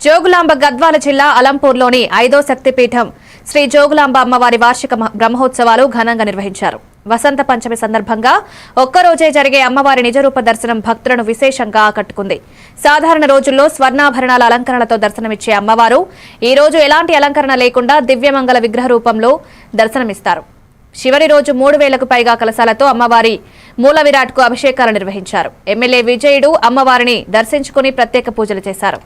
జోగులాంబ గద్వాల జిల్లా అలంపూర్లోని 5వ శక్తిపీఠం శ్రీ జోగులాంబ అమ్మవారి వార్షిక బ్రహ్మోత్సవాలు ఘనంగా నిర్వహించారు. వసంత పంచమి సందర్భంగా ఒక్కరోజే జరిగే అమ్మవారి నిజరూప దర్శనం భక్తులను విశేషంగా ఆకట్టుకుంది. సాధారణ రోజుల్లో స్వర్ణాభరణాల అలంకరణలతో దర్శనమిచ్చే అమ్మవారు ఈ రోజు ఎలాంటి అలంకరణ లేకుండా దివ్యమంగళ విగ్రహ రూపంలో దర్శనమిస్తారు. చివరి రోజు 3000కు పైగా కలశాలతో అమ్మవారి మూల విరాట్కు అభిషేకాలు నిర్వహించారు. ఎమ్మెల్యే విజయుడు అమ్మవారిని దర్శించుకుని ప్రత్యేక పూజలు చేశారు.